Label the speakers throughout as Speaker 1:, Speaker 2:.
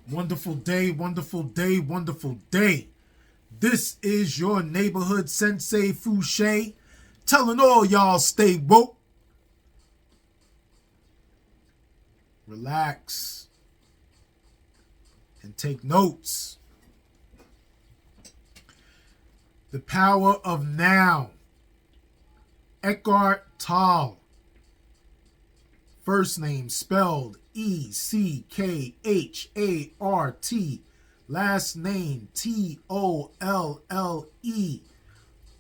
Speaker 1: Wonderful day, wonderful day, wonderful day. This is your neighborhood sensei Fouché, telling all y'all stay woke. Relax and take notes. The power of now. Eckhart Tolle. First name spelled Eckhart. Last name Tolle.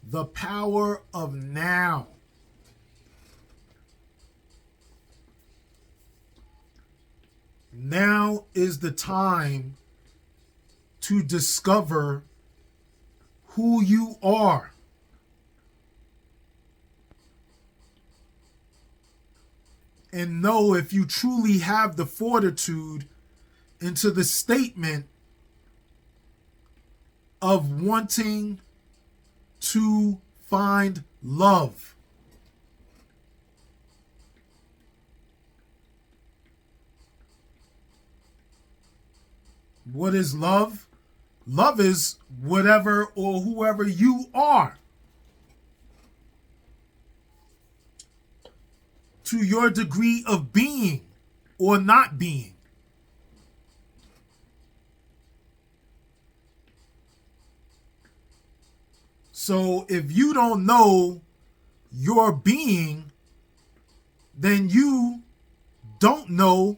Speaker 1: The power of now. Now is the time to discover who you are. And know if you truly have the fortitude into the statement of wanting to find love. What is love? Love is whatever or whoever you are. To your degree of being or not being. So if you don't know your being, then you don't know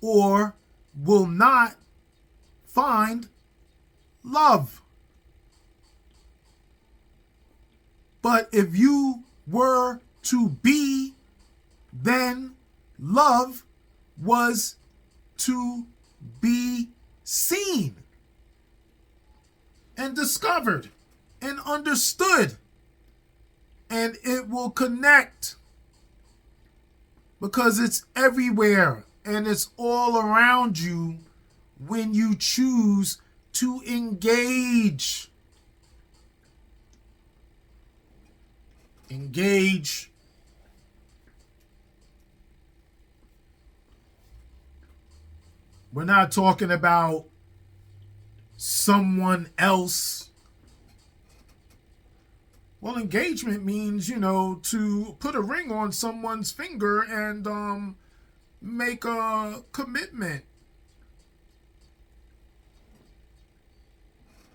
Speaker 1: or will not find love. But if you were to be, then love was to be seen and discovered and understood, and it will connect because it's everywhere and it's all around you when you choose to engage. Engage. We're not talking about someone else. Well, engagement means, to put a ring on someone's finger and make a commitment.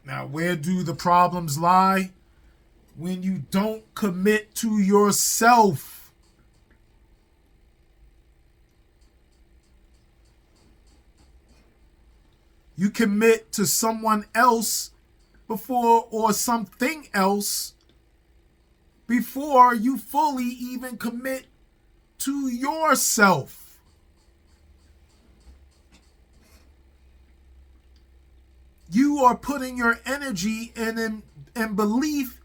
Speaker 1: Now, where do the problems lie? When you don't commit to yourself. You commit to someone else before, or something else, before you fully even commit to yourself. You are putting your energy and belief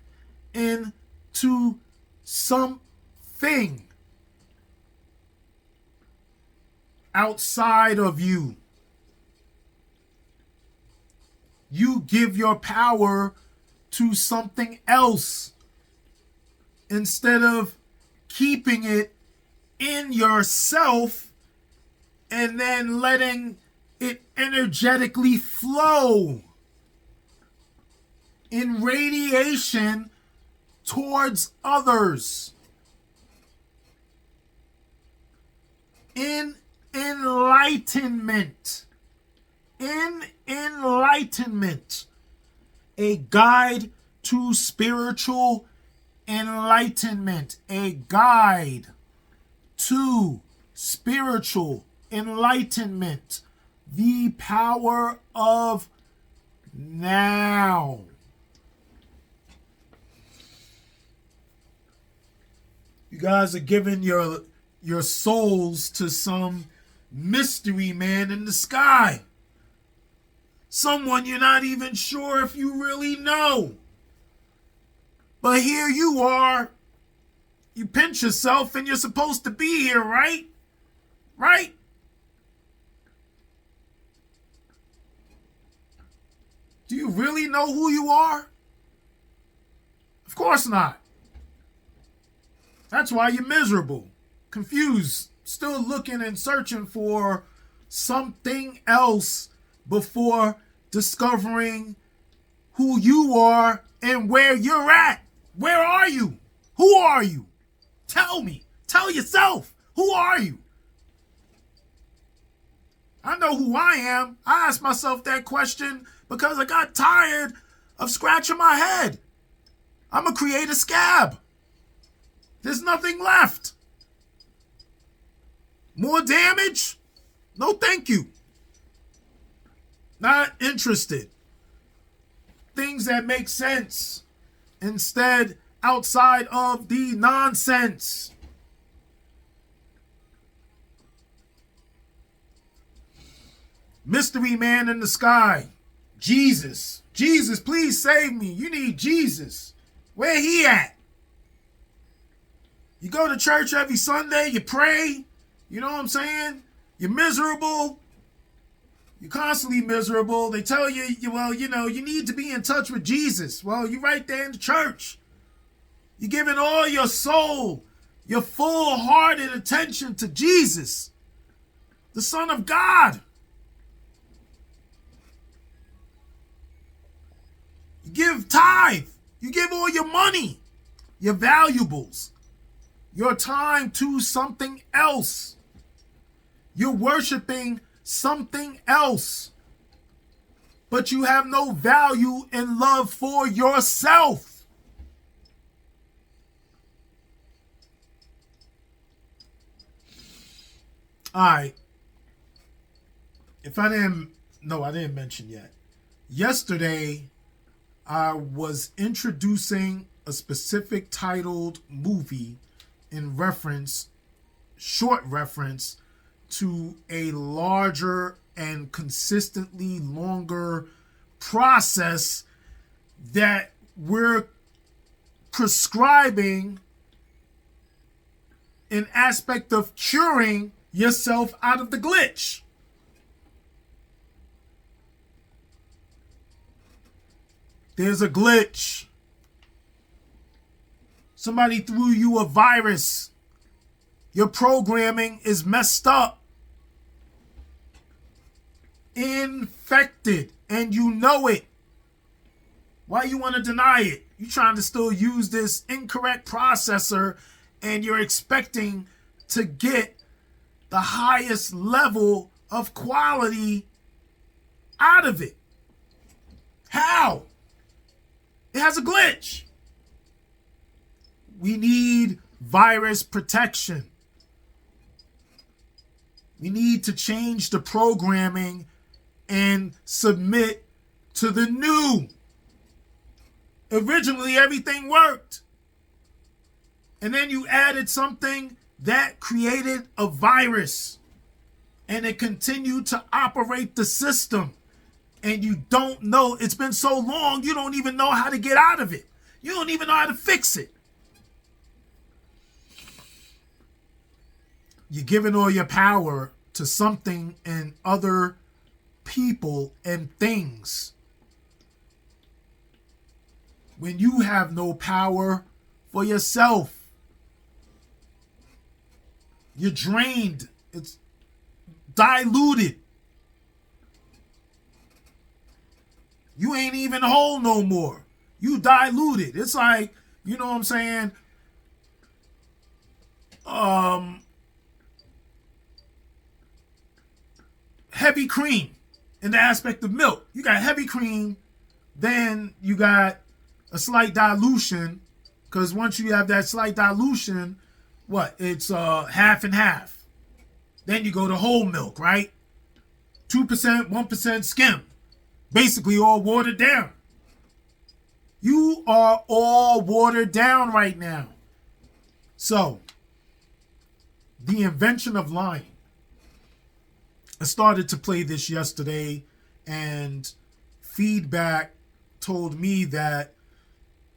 Speaker 1: into something outside of you. You give your power to something else instead of keeping it in yourself and then letting it energetically flow in radiation towards others. In enlightenment. In enlightenment, a guide to spiritual enlightenment, a guide to spiritual enlightenment, the power of now. You guys are giving your souls to some mystery man in the sky. Someone you're not even sure if you really know. But here you are. You pinch yourself and you're supposed to be here, right? Right? Do you really know who you are? Of course not. That's why you're miserable, confused, still looking and searching for something else before discovering who you are and where you're at. Where are you? Who are you? Tell me. Tell yourself. Who are you? I know who I am. I asked myself that question because I got tired of scratching my head. I'm going to create a scab. There's nothing left. More damage? No, thank you. Not interested. Things that make sense instead outside of the nonsense. Mystery man in the sky. Jesus. Jesus, please save me. You need Jesus. Where he at? You go to church every Sunday, you pray, you know what I'm saying? You're miserable. You're constantly miserable. They tell you, you need to be in touch with Jesus. Well, you're right there in the church. You're giving all your soul, your full-hearted attention to Jesus, the Son of God. You give tithe. You give all your money, your valuables, your time to something else. You're worshiping something else. But you have no value and love for yourself. All right. I didn't mention yet. Yesterday, I was introducing a specific titled movie in short reference to a larger and consistently longer process that we're prescribing an aspect of curing yourself out of the glitch. There's a glitch. Somebody threw you a virus. Your programming is messed up. Infected. And you know it. Why you want to deny it? You're trying to still use this incorrect processor and you're expecting to get the highest level of quality out of it. How? It has a glitch. We need virus protection. We need to change the programming and submit to the new. Originally, everything worked. And then you added something that created a virus. And it continued to operate the system. And you don't know, it's been so long, you don't even know how to get out of it. You don't even know how to fix it. You're giving all your power to something and other people and things when you have no power for yourself. You're drained. It's diluted. You ain't even whole no more. You diluted. It's like, you know what I'm saying? Heavy cream in the aspect of milk. You got heavy cream, then you got a slight dilution, because once you have that slight dilution, it's half and half. Then you go to whole milk, right? 2%, 1% skim. Basically all watered down. You are all watered down right now. So, the invention of lying. I started to play this yesterday, and feedback told me that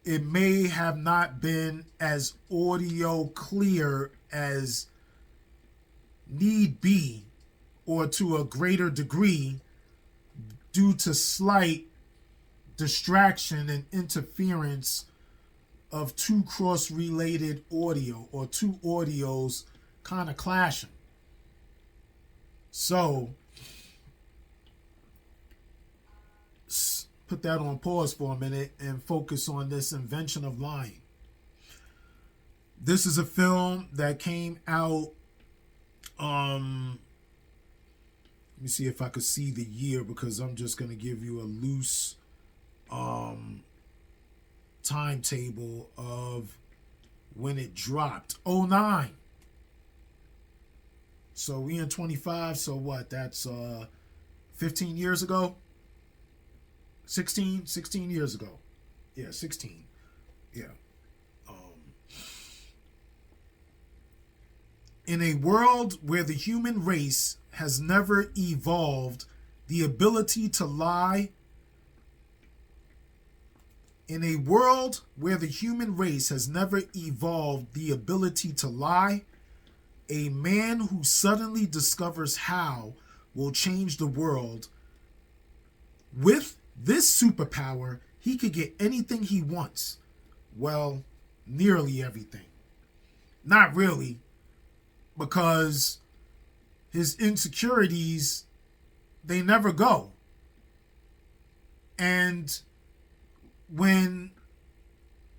Speaker 1: it may have not been as audio clear as need be, or to a greater degree, due to slight distraction and interference of two cross-related audio, or two audios kind of clashing. So, put that on pause for a minute and focus on this Invention of Lying. This is a film that came out, let me see if I could see the year, because I'm just going to give you a loose timetable of when it dropped. 2009. So we in 25, so what? That's 15 years ago? 16 years ago. Yeah, 16. Yeah. In a world where the human race has never evolved the ability to lie, in a world where the human race has never evolved the ability to lie, a man who suddenly discovers how will change the world. With this superpower, he could get anything he wants. Well, nearly everything. Not really, because his insecurities, they never go. And when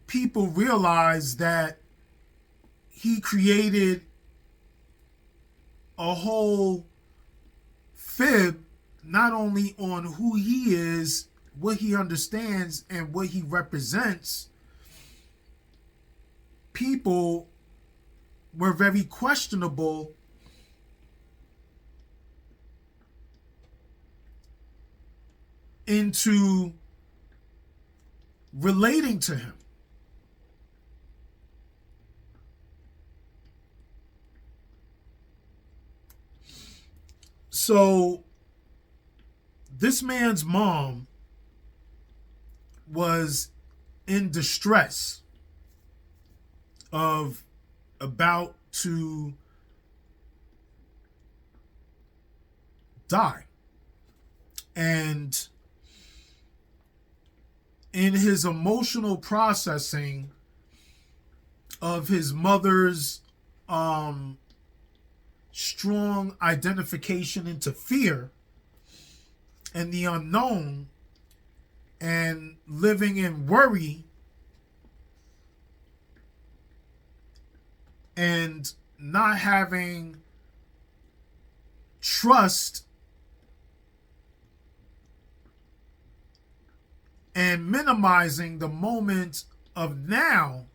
Speaker 1: people realize that he created a whole fib, not only on who he is, what he understands, and what he represents, people were very questionable into relating to him. So this man's mom was in distress of about to die. And in his emotional processing of his mother's strong identification into fear and the unknown and living in worry and not having trust and minimizing the moment of now,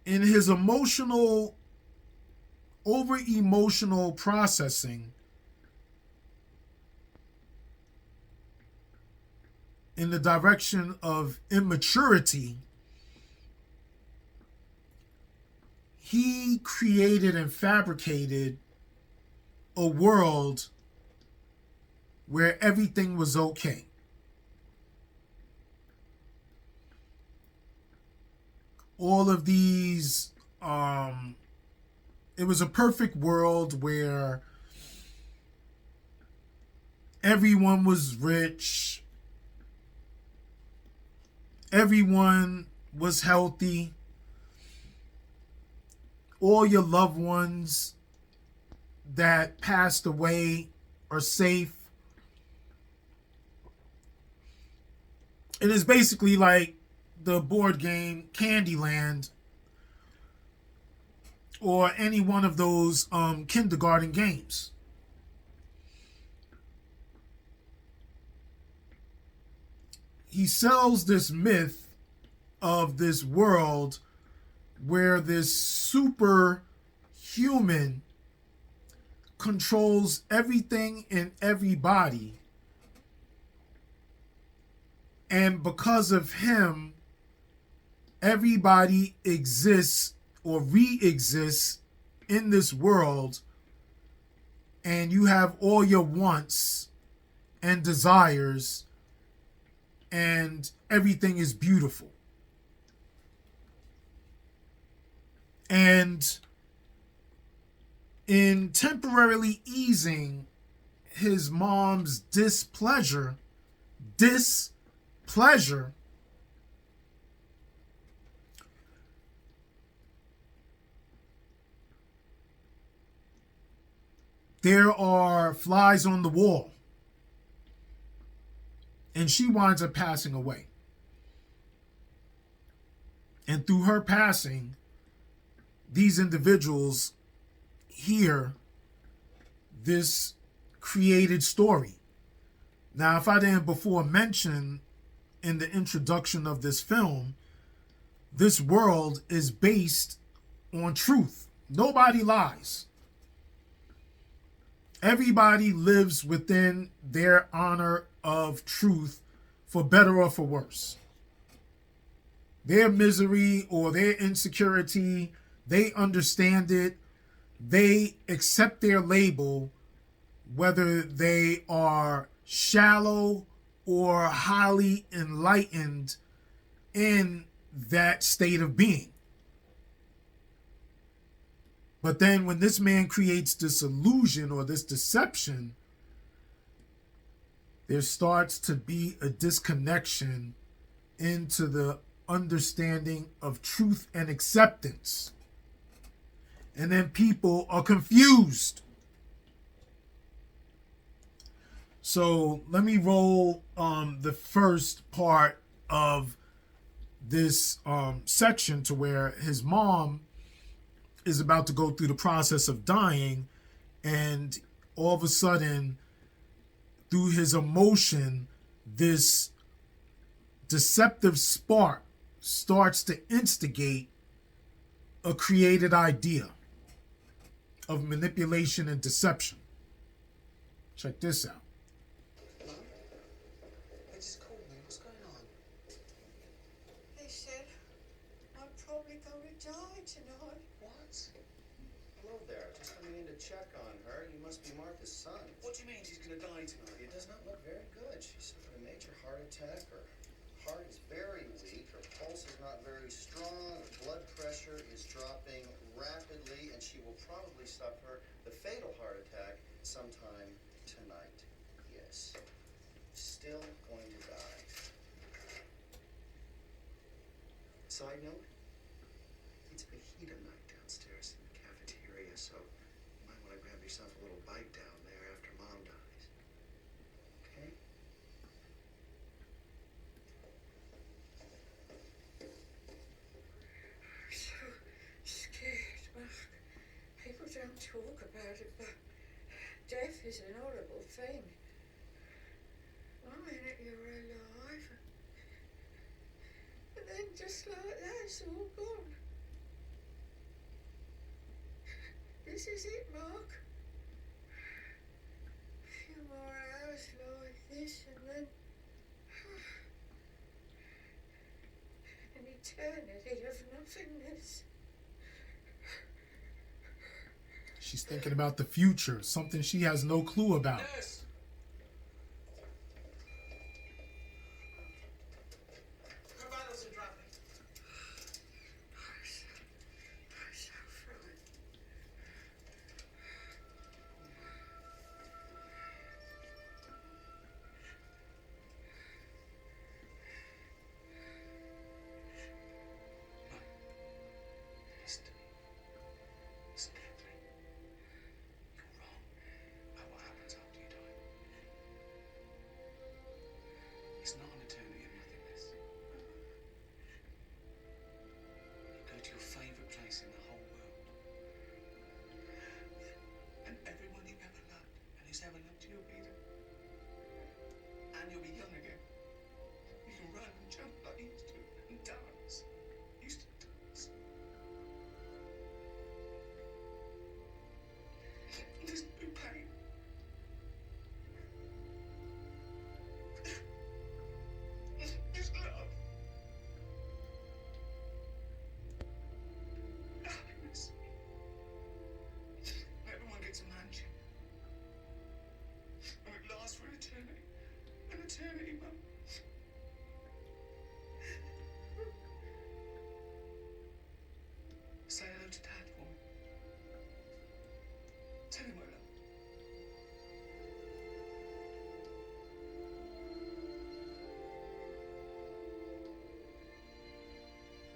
Speaker 1: in his emotional, over-emotional processing, in the direction of immaturity, he created and fabricated a world where everything was okay. All of these, it was a perfect world where everyone was rich, everyone was healthy, all your loved ones that passed away are safe. It is basically like the board game Candyland or any one of those kindergarten games. He sells this myth of this world where this superhuman controls everything and everybody. And because of him, everybody exists or re-exists in this world, and you have all your wants and desires, and everything is beautiful. And in temporarily easing his mom's displeasure, there are flies on the wall. And she winds up passing away. And through her passing, these individuals hear this created story. Now, if I didn't before mention in the introduction of this film, this world is based on truth. Nobody lies. Everybody lives within their honor of truth, for better or for worse. Their misery or their insecurity, they understand it. They accept their label, whether they are shallow or highly enlightened in that state of being. But then when this man creates this illusion or this deception, there starts to be a disconnection into the understanding of truth and acceptance. And then people are confused. So let me roll the first part of this section to where his mom is about to go through the process of dying, and all of a sudden, through his emotion, this deceptive spark starts to instigate a created idea of manipulation and deception. Check this out.
Speaker 2: They just called me. What's going on?
Speaker 3: They said I'm probably going to die tonight.
Speaker 2: What? Hello there. Just coming in to check on her. You must be Martha's son. What do you mean she's going to die tonight? It does not look very good. She suffered a major heart attack. Her heart is very weak. Her pulse is not very strong. Her blood pressure is dropping rapidly, and she will probably suffer the fatal heart attack sometime tonight. Yes. Still going to die. Side note, it's fajita night downstairs in the cafeteria, so you might want to grab yourself a little bite down there after Mom dies. Okay?
Speaker 3: I'm so scared, Mark. People don't talk about it, but death is an horrible thing. One minute you're alive, and then just like that, it's all gone. This is it, Mark. A few more hours like this, and then an eternity of nothingness.
Speaker 1: She's thinking about the future, something she has no clue about.
Speaker 2: Yes. Her vitals are dropping.
Speaker 3: I'm so frightened.
Speaker 2: Listen to me. Listen carefully. You're wrong about what happens after you die. It's not an eternity of nothingness. You go to your favourite place in the whole world. And everyone you ever loved and who's ever loved you will be there. And you'll be young again. You can run and jump like you used to and dance. You used to dance. There's no pain. Just love. Happiness. Everyone gets a mansion. And it lasts for an eternity. An eternity, Mum. Say hello to Dad for me. Tell him I love him.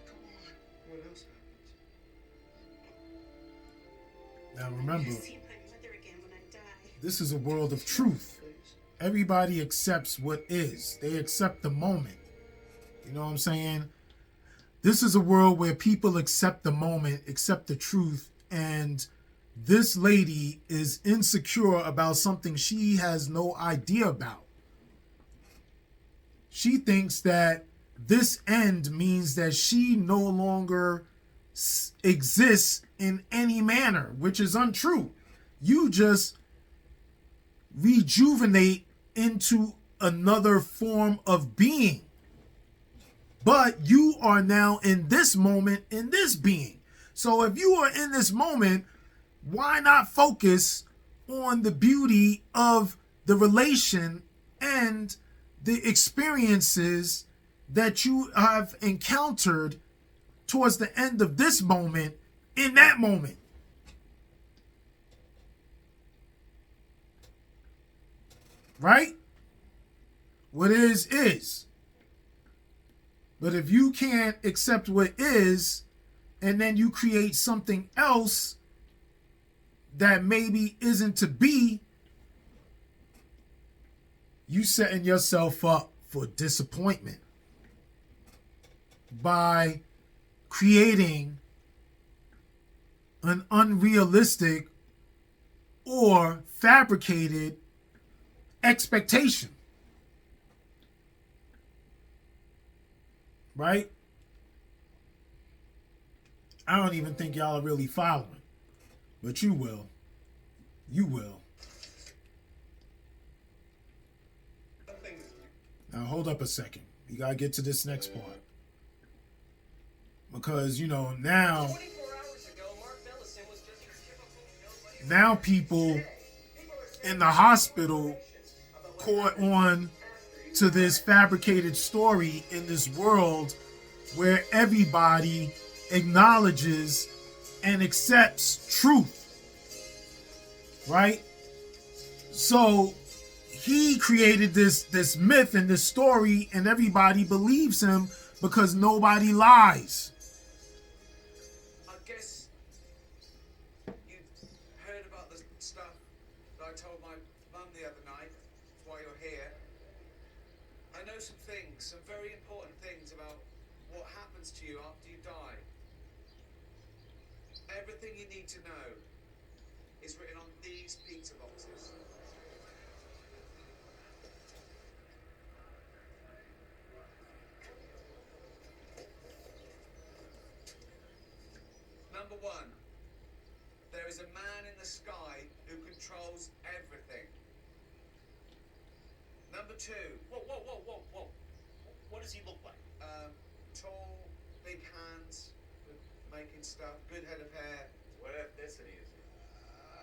Speaker 2: Come on. What else happens?
Speaker 1: Now remember,
Speaker 3: See my mother again when I die.
Speaker 1: this is a world of truth.
Speaker 2: Please.
Speaker 1: Everybody accepts what is. They accept the moment. You know what I'm saying? This is a world where people accept the moment, accept the truth, and this lady is insecure about something she has no idea about. She thinks that this end means that she no longer exists in any manner, which is untrue. You just rejuvenate into another form of being. But you are now in this moment, in this being. So if you are in this moment, why not focus on the beauty of the relation and the experiences that you have encountered towards the end of this moment in that moment? Right? What is. But if you can't accept what is, and then you create something else that maybe isn't to be, you setting yourself up for disappointment by creating an unrealistic or fabricated expectation. Right? I don't even think y'all are really following. But you will. You will. Now hold up a second. You gotta get to this next part. Because, now people in the hospital caught on to this fabricated story in this world where everybody acknowledges and accepts truth, right? So he created this myth and this story, and everybody believes him because nobody lies.
Speaker 2: I guess you heard about the stuff that I told my mum the other night while you're here. I know some things, some very important things about what happens to you after you die. Everything you need to know is written on these pizza boxes. Number one, there is a man in the sky who controls everything. Number two.
Speaker 4: Whoa. What does he look like?
Speaker 2: Tall, big hands, making stuff, good head of hair.
Speaker 4: What ethnicity is he?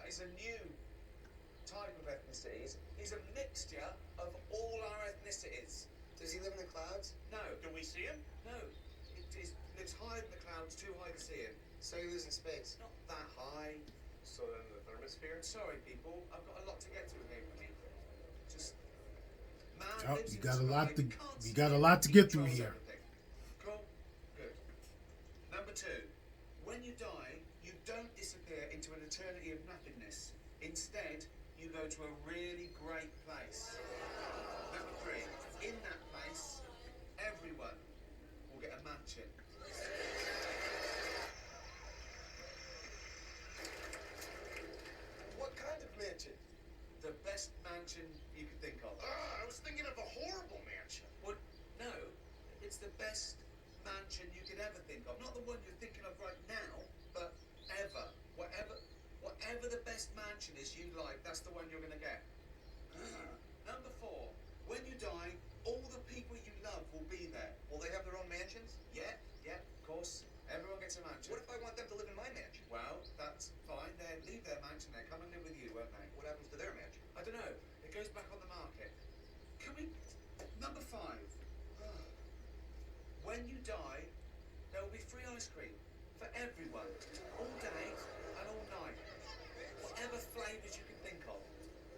Speaker 2: He's a new type of ethnicity. He's a mixture of all our ethnicities. Does he live in the clouds? No.
Speaker 4: Do we see him?
Speaker 2: No. He lives high in the clouds, too high to see him.
Speaker 5: So he lives in space?
Speaker 2: Not that high.
Speaker 4: So then the thermosphere?
Speaker 2: Sorry, people. I've got a lot to get through here. Just man
Speaker 1: Oh,
Speaker 2: lives
Speaker 1: you
Speaker 2: in
Speaker 1: got
Speaker 2: the
Speaker 1: a lot
Speaker 2: sky,
Speaker 1: to
Speaker 2: you can't
Speaker 1: you
Speaker 2: see
Speaker 1: got a
Speaker 2: him,
Speaker 1: lot to
Speaker 2: he
Speaker 1: get through
Speaker 2: controls
Speaker 1: here.
Speaker 2: everything. Cool? Good. Number two, when you die, you don't disappear into an eternity of nothingness. Instead, you go to a really great place. Number three, in that place, everyone will get a mansion.
Speaker 5: What kind of mansion?
Speaker 2: The best mansion you could think of.
Speaker 5: I was thinking of a horrible mansion.
Speaker 2: Well, no, it's the best mansion you could ever think of. Not the one you're thinking of right now, but ever. Whatever the best mansion is you like, that's the one you're going to get. Number four, when you die, all the people you love will be there.
Speaker 5: Will they have their own mansions?
Speaker 2: Yeah, of course. Everyone gets a mansion.
Speaker 5: What if I want them to live in my mansion?
Speaker 2: Well, that's fine. They leave their mansion there. Come and live with you, won't they?
Speaker 5: What happens to their mansion?
Speaker 2: I don't know. It goes back on the market. Can we... Number five. When you die, there will be free ice cream for everyone. All day and all night. Whatever flavours you can think of.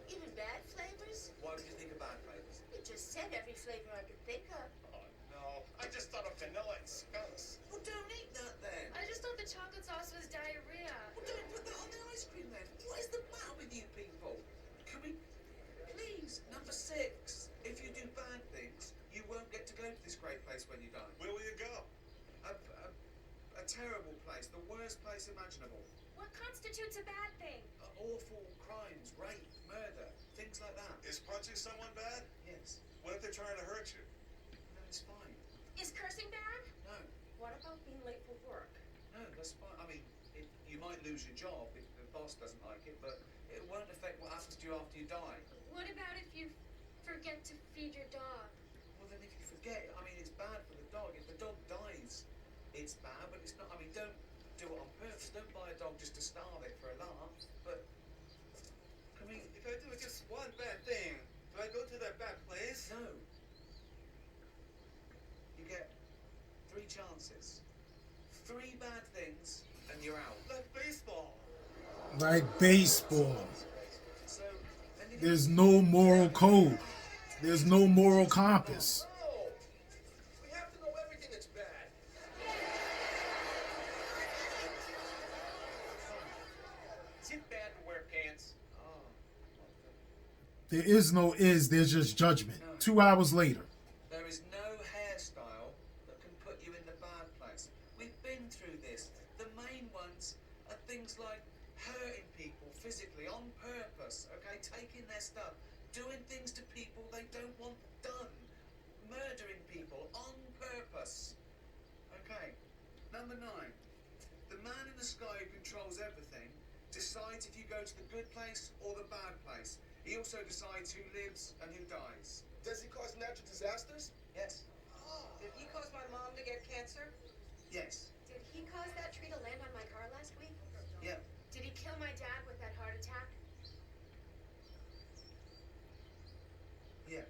Speaker 3: Even bad flavors?
Speaker 2: Why would you think of bad flavours?
Speaker 3: You just said every flavor I could think of.
Speaker 5: Oh, no. I just thought of vanilla and skunks.
Speaker 2: Well, don't eat that then.
Speaker 6: I just thought the chocolate sauce was diarrhea.
Speaker 2: Well, don't put that on the ice cream then. What is the matter with you people? Can we... Please, number six. terrible place, the worst place imaginable.
Speaker 6: What constitutes a bad thing?
Speaker 2: Awful crimes, rape, murder, things like that.
Speaker 5: Is punching someone bad?
Speaker 2: Yes.
Speaker 5: What if they're trying to hurt you?
Speaker 2: No, it's fine.
Speaker 6: Is cursing bad?
Speaker 2: No,
Speaker 3: What about being late for work?
Speaker 2: no, that's fine. I mean, you might lose your job if the boss doesn't like it, but it won't affect what happens to you after you die.
Speaker 6: What about if you forget to feed your dog?
Speaker 2: Well, then if you forget, I mean, it's bad for the dog. If the dog dies, it's bad, but it's not. I mean, don't do it on purpose. Don't buy a dog just to starve it for a laugh. But, I mean,
Speaker 5: If I do just one bad thing, do I go to that bad place?
Speaker 2: no. You get 3 chances. 3 bad things, and you're out.
Speaker 5: Like baseball.
Speaker 1: Like baseball.
Speaker 2: So, then you
Speaker 1: There's no moral code. There's no moral compass.
Speaker 5: No! We have to know everything that's bad.
Speaker 4: Is it bad to wear pants?
Speaker 1: There is no is, there's just judgment. 2 hours later.
Speaker 2: There is no hairstyle that can put you in the bad place. We've been through this. The main ones are things like hurting people physically on purpose, okay? Taking their stuff, doing things to people they don't want done, murdering people on purpose. Okay. Number 9. The man in the sky who controls everything decides if you go to the good place or the bad place. He also decides who lives and who dies.
Speaker 5: Does he cause natural disasters?
Speaker 2: Yes.
Speaker 3: Did he cause my mom to get cancer?
Speaker 2: Yes.
Speaker 6: Did he cause that tree to land on my car last week?
Speaker 2: Yeah.
Speaker 6: Did he kill my dad with that heart attack?
Speaker 2: Yeah.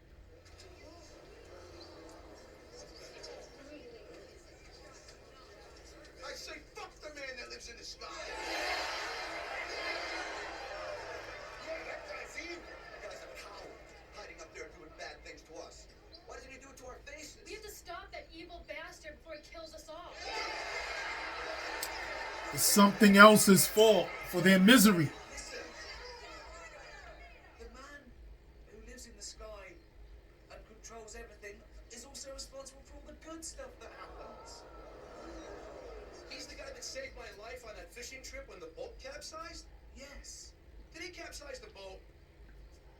Speaker 5: I say fuck the man that lives in the sky. Yeah, that guy, see? That guy's a coward, hiding up there doing bad things to us. Why doesn't he do it to our faces?
Speaker 6: We have to stop that evil bastard before he kills us all.
Speaker 1: It's something else's fault for their misery.
Speaker 2: Listen. The man who lives in the sky and controls everything is also responsible for all the good stuff that happens.
Speaker 5: He's the guy that saved my life on that fishing trip when the boat capsized?
Speaker 2: Yes.
Speaker 5: Did he capsize the boat?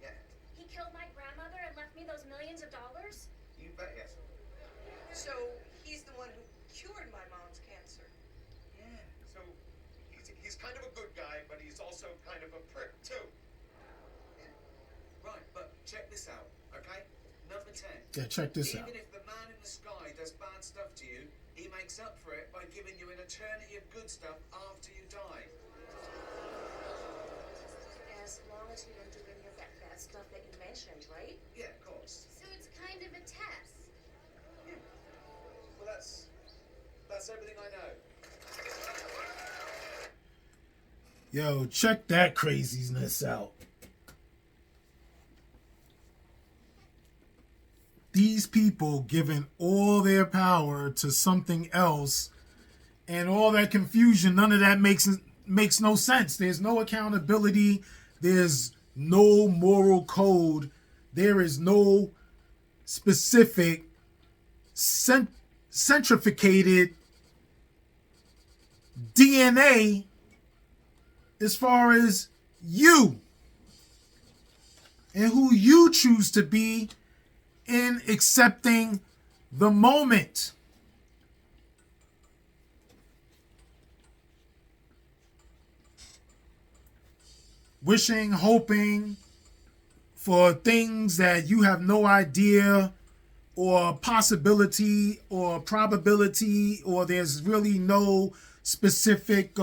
Speaker 2: Yeah.
Speaker 6: He killed my grandmother and left me those millions of dollars?
Speaker 2: You bet yes.
Speaker 3: So he's the one who cured my mom's cancer.
Speaker 2: Yeah.
Speaker 5: So he's kind of a good guy, but he's also kind of a prick too.
Speaker 2: Right, but check this out, okay? Number 10.
Speaker 1: Yeah, check this out.
Speaker 2: Even if the man in the sky does bad stuff to you, he makes up for it by giving you an eternity of good stuff after you die.
Speaker 3: As long as you don't do any of that bad stuff that you mentioned, right?
Speaker 2: Yeah, of course.
Speaker 6: So it's kind of a test.
Speaker 2: Well, that's everything I know.
Speaker 1: Yo, check that craziness out. These people giving all their power to something else, and all that confusion, none of that makes no sense. There's no accountability. There's no moral code. There is no specific centrifugated DNA as far as you and who you choose to be in accepting the moment. Wishing, hoping for things that you have no idea or possibility or probability, or there's really no specific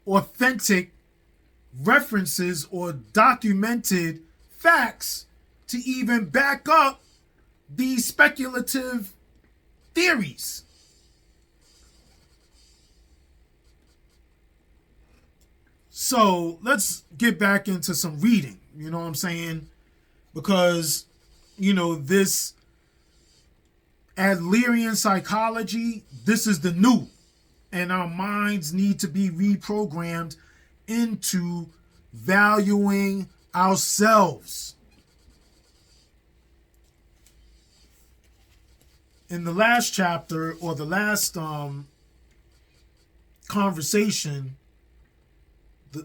Speaker 1: authentic references or documented facts to even back up these speculative theories. So let's get back into some reading, you know what I'm saying? Because, this Adlerian Psychology, this is the new. And our minds need to be reprogrammed into valuing ourselves. in the last chapter, or the last conversation,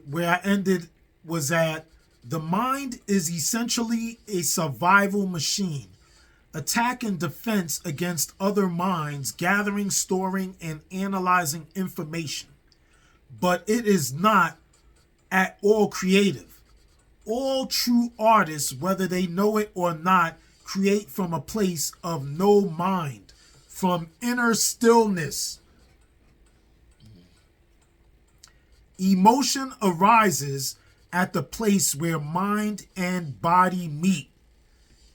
Speaker 1: where I ended was that the mind is essentially a survival machine, attack and defense against other minds, gathering, storing, and analyzing information. But it is not at all creative. All true artists, whether they know it or not, create from a place of no mind, from inner stillness. Emotion arises at the place where mind and body meet.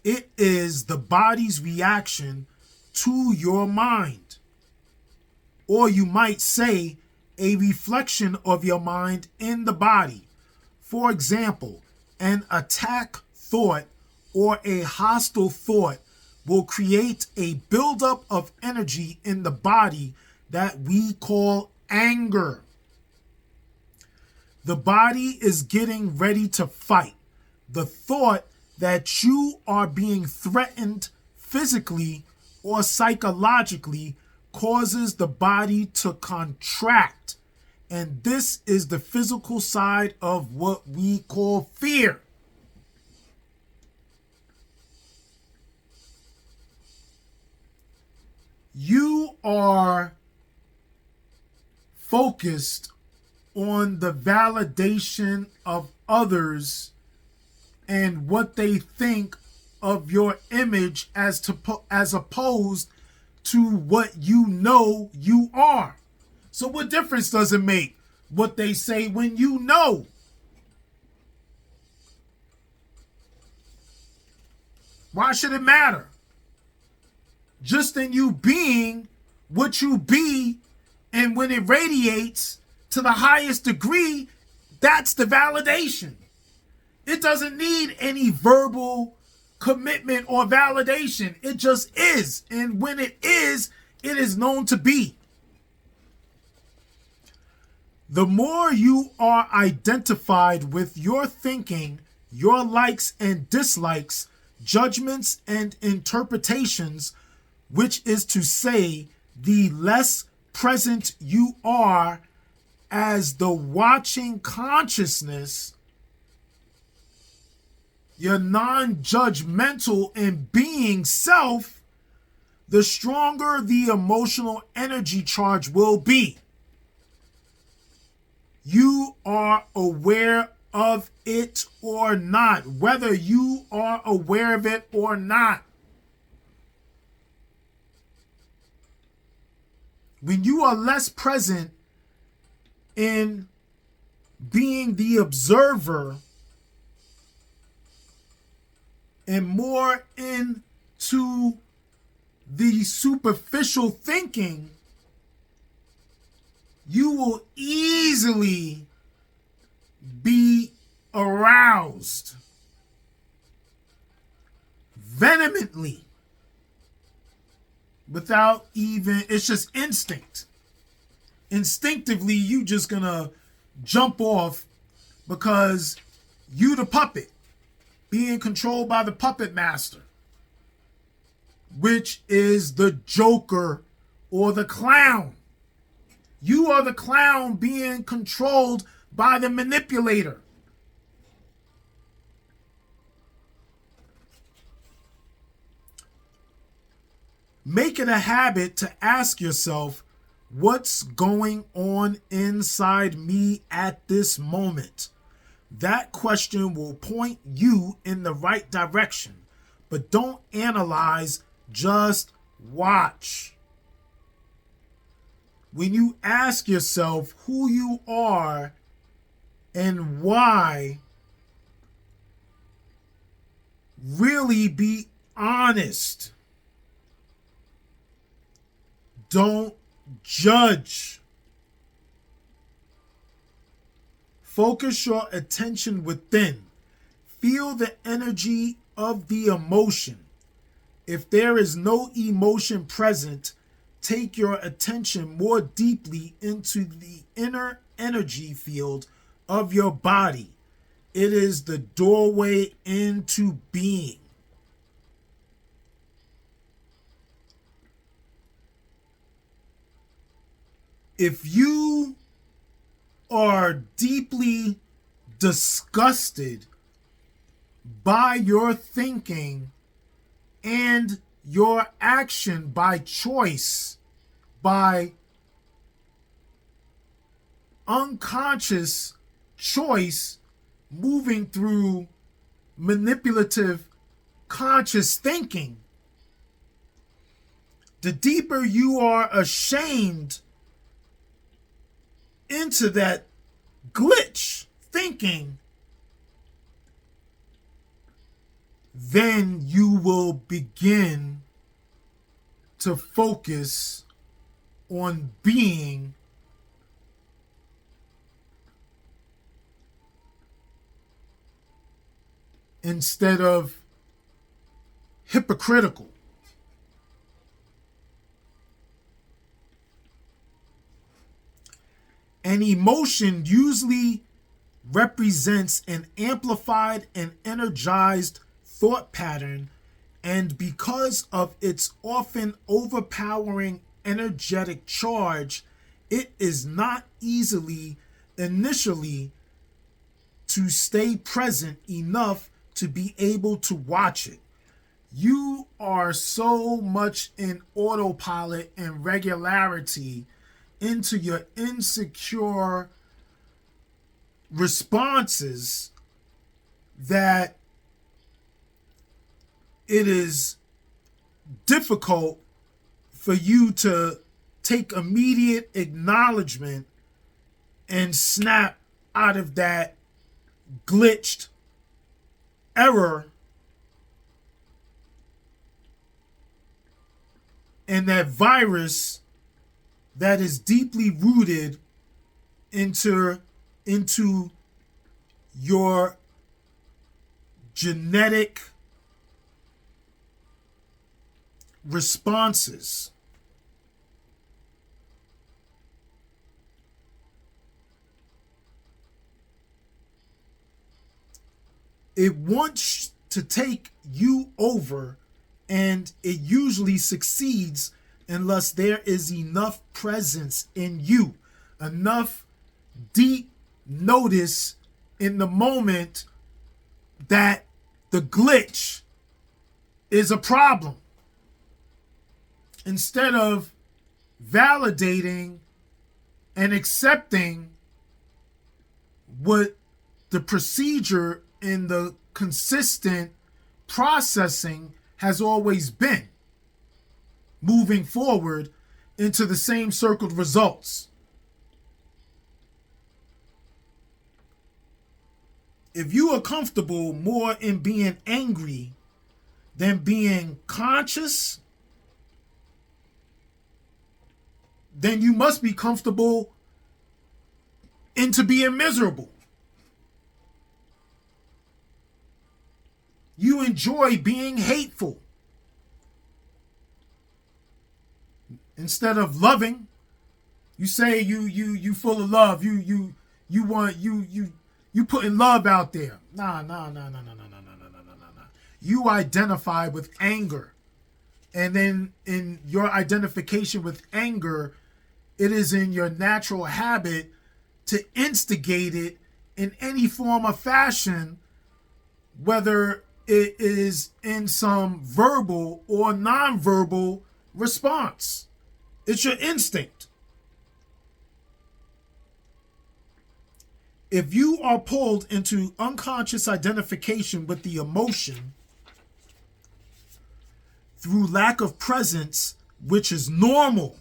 Speaker 1: It is the body's reaction to your mind. Or you might say, a reflection of your mind in the body. For example, an attack thought or a hostile thought will create a buildup of energy in the body that we call anger. The body is getting ready to fight. The thought that you are being threatened physically or psychologically causes the body to contract. And this is the physical side of what we call fear. You are focused on the validation of others and what they think of your image as opposed to what you know you are. So what difference does it make what they say when you know? Why should it matter? Just in you being what you be, and when it radiates to the highest degree, that's the validation. It doesn't need any verbal commitment or validation. It just is. And when it is known to be. The more you are identified with your thinking, your likes and dislikes, judgments and interpretations, which is to say, the less present you are as the watching consciousness, your non-judgmental and being self, the stronger the emotional energy charge will be. You are aware of it or not, whether you are aware of it or not. When you are less present in being the observer and more into the superficial thinking, you will easily be aroused vehemently without even, it's just instinct. Instinctively, you just gonna jump off because you the puppet being controlled by the puppet master, which is the joker or the clown. You are the clown being controlled by the manipulator. Make it a habit to ask yourself, what's going on inside me at this moment? That question will point you in the right direction. But don't analyze, just watch. When you ask yourself who you are and why, really be honest. Don't judge. Focus your attention within. Feel the energy of the emotion. If there is no emotion present, take your attention more deeply into the inner energy field of your body. It is the doorway into being. if you are deeply disgusted by your thinking and your action by choice, by unconscious choice moving through manipulative conscious thinking, the deeper you are ashamed into that glitch thinking, then you will begin to focus on being instead of hypocritical. An emotion usually represents an amplified and energized thought pattern, and because of its often overpowering energetic charge, it is not easily initially to stay present enough to be able to watch it. You are so much in autopilot and regularity into your insecure responses that it is difficult for you to take immediate acknowledgement and snap out of that glitched error and that virus that is deeply rooted into your genetic responses. It wants to take you over, and it usually succeeds unless there is enough presence in you, enough deep notice in the moment that the glitch is a problem. Instead of validating and accepting what the procedure in the consistent processing has always been, moving forward into the same circled results. If you are comfortable more in being angry than being conscious, then you must be comfortable into being miserable. You enjoy being hateful instead of loving. You say you full of love. You putting love out there. Nah. You identify with anger, and then in your identification with anger, it is in your natural habit to instigate it in any form or fashion, whether it is in some verbal or non-verbal response. It's your instinct. If you are pulled into unconscious identification with the emotion through lack of presence, which is normal,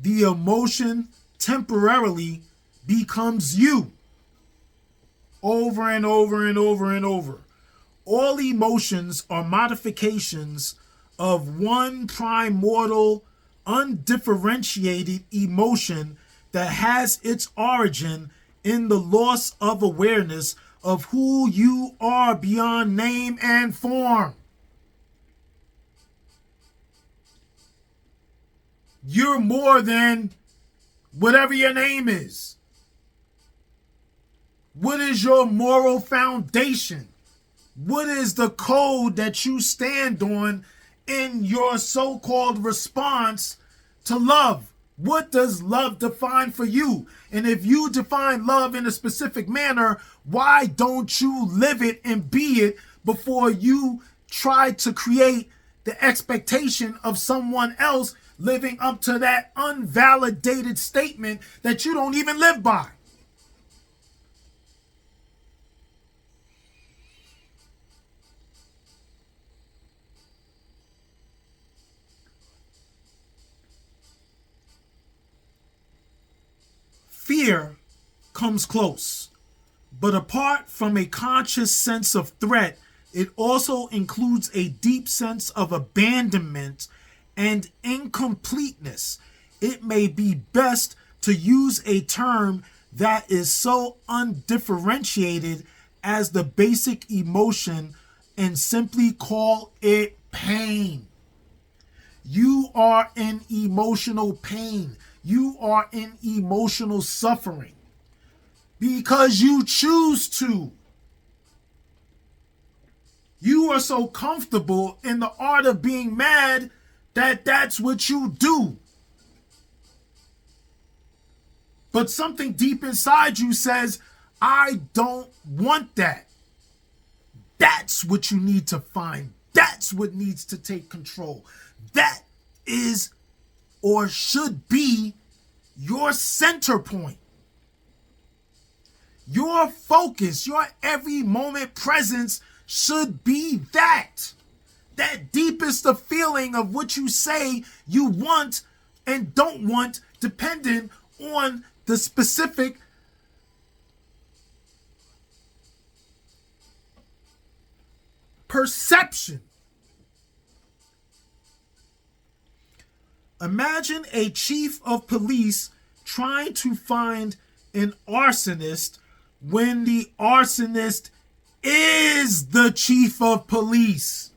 Speaker 1: the emotion temporarily becomes you over and over and over and over. All emotions are modifications of one primordial, undifferentiated emotion that has its origin in the loss of awareness of who you are beyond name and form. You're more than whatever your name is. What is your moral foundation? What is the code that you stand on in your so-called response to love, What does love define for you? And if you define love in a specific manner, why don't you live it and be it before you try to create the expectation of someone else living up to that unvalidated statement that you don't even live by? Fear comes close, but apart from a conscious sense of threat, it also includes a deep sense of abandonment and incompleteness. It may be best to use a term that is so undifferentiated as the basic emotion and simply call it pain. You are in emotional pain. You are in emotional suffering because you choose to. You are so comfortable in the art of being mad that that's what you do. But something deep inside you says, I don't want that. That's what you need to find. That's what needs to take control. That is or should be your center point. Your focus, your every moment presence should be that. That deepest of feeling of what you say you want and don't want, depending on the specific perception. Imagine a chief of police trying to find an arsonist when the arsonist is the chief of police.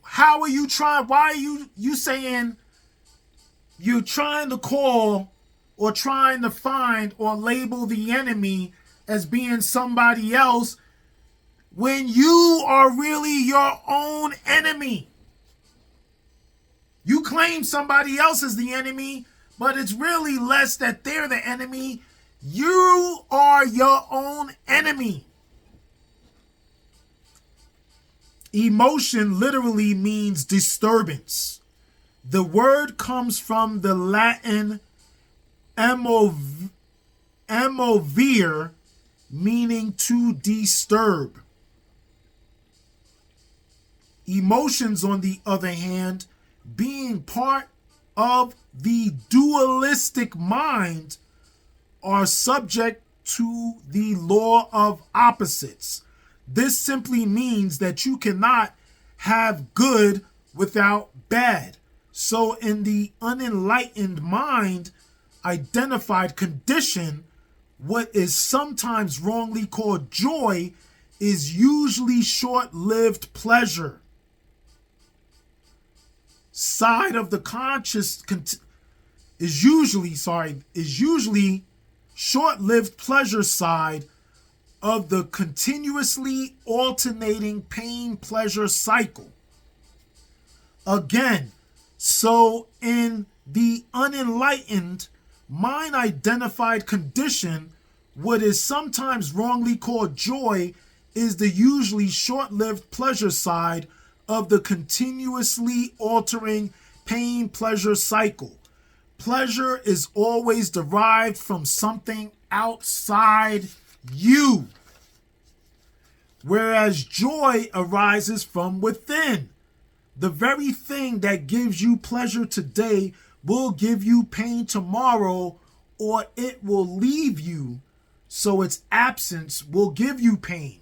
Speaker 1: How are you trying? Why are you saying you're trying to call or trying to find or label the enemy as being somebody else when you are really your own enemy? You claim somebody else is the enemy, but it's really less that they're the enemy. You are your own enemy. Emotion literally means disturbance. The word comes from the Latin emovere, meaning to disturb. Emotions, on the other hand, being part of the dualistic mind, are subject to the law of opposites. This simply means that you cannot have good without bad. So in the unenlightened mind identified condition, what is sometimes wrongly called joy is usually short-lived pleasure. Side of the conscious is usually short-lived pleasure side of the continuously alternating pain-pleasure cycle. Again, so in the unenlightened mind-identified condition, what is sometimes wrongly called joy is the usually short-lived pleasure side of the continuously altering pain-pleasure cycle. Pleasure is always derived from something outside you, whereas joy arises from within. The very thing that gives you pleasure today will give you pain tomorrow, or it will leave you, so its absence will give you pain.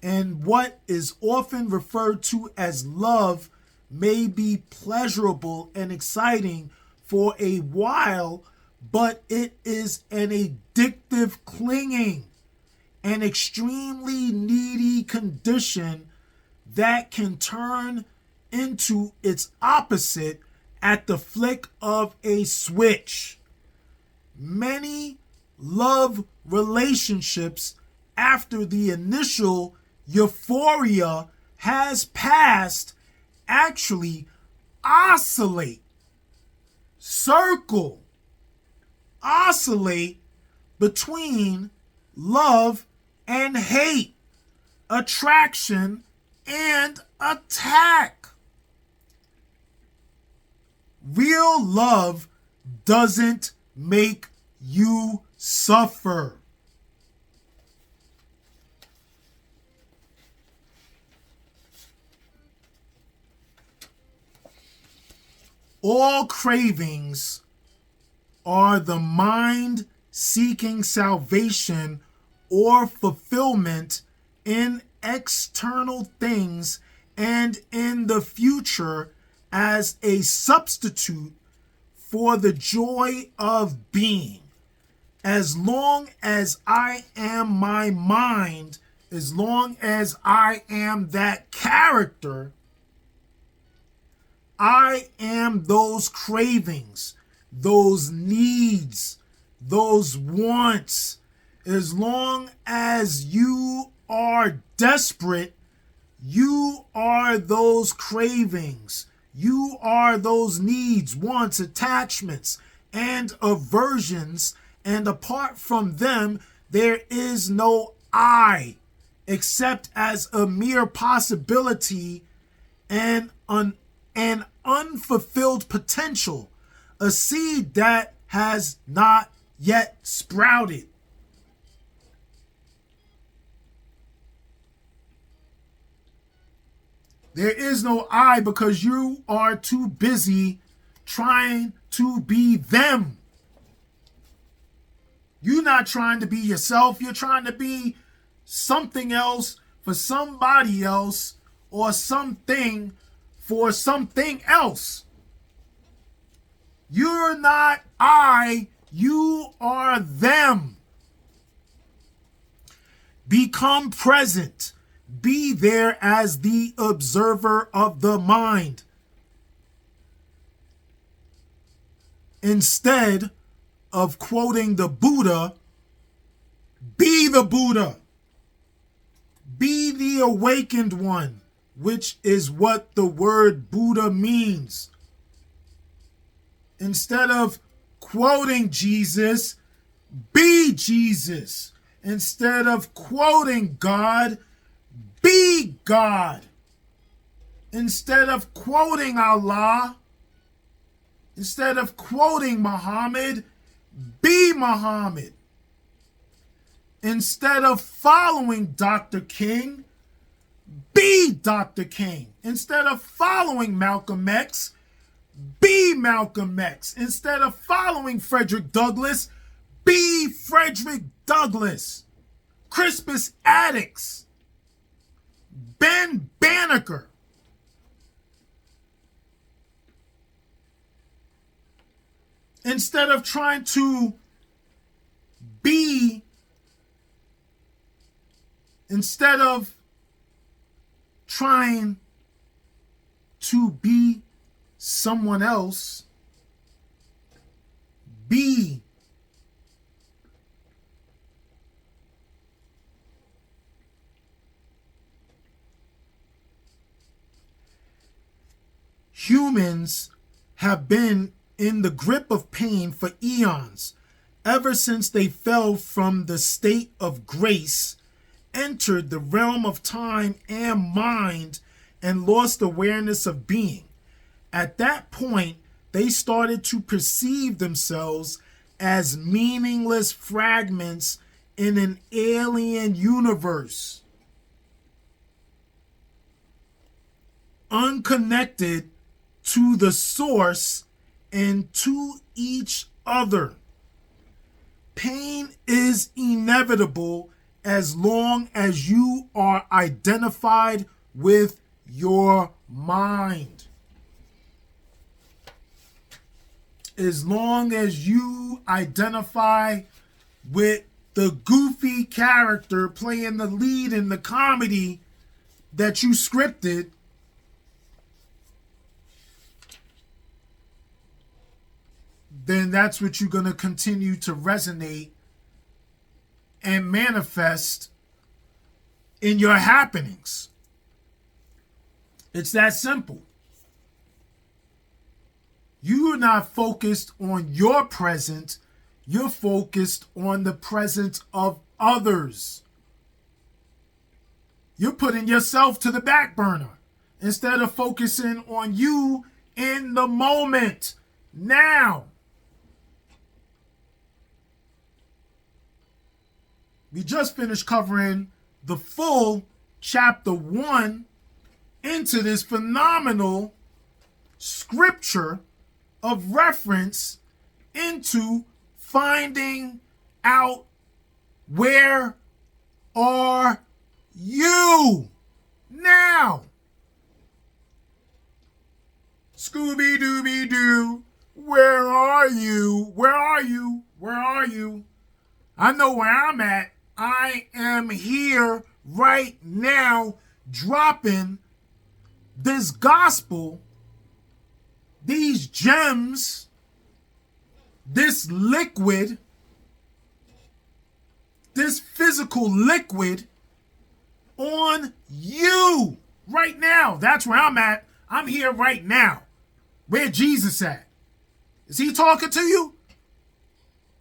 Speaker 1: And what is often referred to as love may be pleasurable and exciting for a while, but it is an addictive clinging, an extremely needy condition that can turn into its opposite at the flick of a switch. Many love relationships, after the initial euphoria has passed, actually oscillate, circle, oscillate between love and hate, attraction and attack. Real love doesn't make you suffer. All cravings are the mind seeking salvation or fulfillment in external things and in the future as a substitute for the joy of being. As long as I am my mind, as long as I am that character, I am those cravings, those needs, those wants. As long as you are desperate, you are those cravings. You are those needs, wants, attachments, and aversions. And apart from them, there is no I, except as a mere possibility and an unfulfilled potential, a seed that has not yet sprouted. There is no I because you are too busy trying to be them. You're not trying to be yourself. You're trying to be something else for somebody else or something for something else. You're not I, you are them. Become present. Be there as the observer of the mind. Instead of quoting the Buddha, be the Buddha. Be the awakened one, which is what the word Buddha means. Instead of quoting Jesus, be Jesus. Instead of quoting God, be God. Instead of quoting Allah, instead of quoting Muhammad, be Muhammad. Instead of following Dr. King, be Dr. King. Instead of following Malcolm X, be Malcolm X. Instead of following Frederick Douglass, be Frederick Douglass. Crispus Attucks, Ben Banneker. Instead of trying to be, instead of trying to be someone else, be. Humans have been in the grip of pain for eons, ever since they fell from the state of grace, entered the realm of time and mind, and lost awareness of being. At that point, they started to perceive themselves as meaningless fragments in an alien universe, unconnected to the source and to each other. Pain is inevitable as long as you are identified with your mind. As long as you identify with the goofy character playing the lead in the comedy that you scripted, then that's what you're going to continue to resonate and manifest in your happenings. It's that simple. You're not focused on your present. You're focused on the present of others. You're putting yourself to the back burner instead of focusing on you in the moment, now. We just finished covering the full chapter 1 into this phenomenal scripture of reference into finding out where are you now. Scooby-Dooby-Doo, where are you? Where are you? Where are you? I know where I'm at. I am here right now dropping this gospel, these gems, this liquid, this physical liquid on you right now. That's where I'm at. I'm here right now. Where Jesus at? Is he talking to you?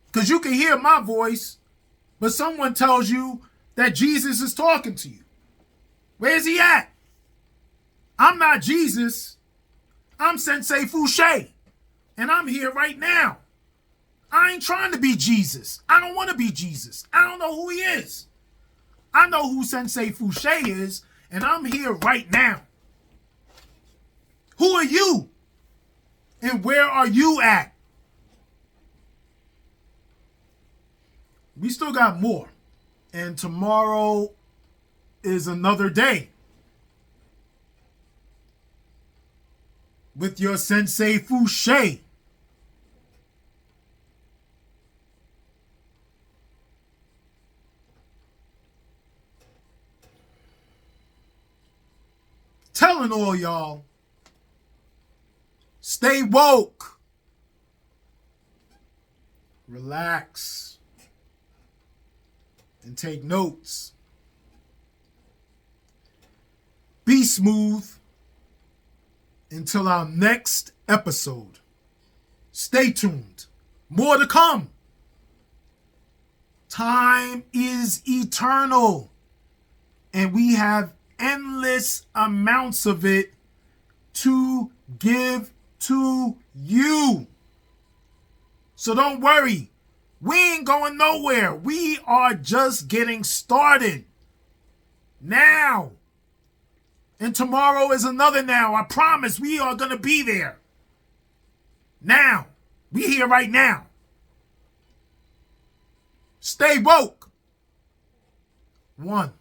Speaker 1: Because you can hear my voice, but someone tells you that Jesus is talking to you. Where's he at? I'm not Jesus. I'm Sensei Fouché. And I'm here right now. I ain't trying to be Jesus. I don't want to be Jesus. I don't know who he is. I know who Sensei Fouché is, and I'm here right now. Who are you? And where are you at? We still got more. And tomorrow is another day with your Sensei Fouché. Telling all y'all, stay woke. Relax. And take notes. Be smooth until our next episode. Stay tuned. More to come. Time is eternal, and we have endless amounts of it to give to you. So don't worry. We ain't going nowhere. We are just getting started. Now. And tomorrow is another now. I promise we are going to be there. Now. We here right now. Stay woke. 1.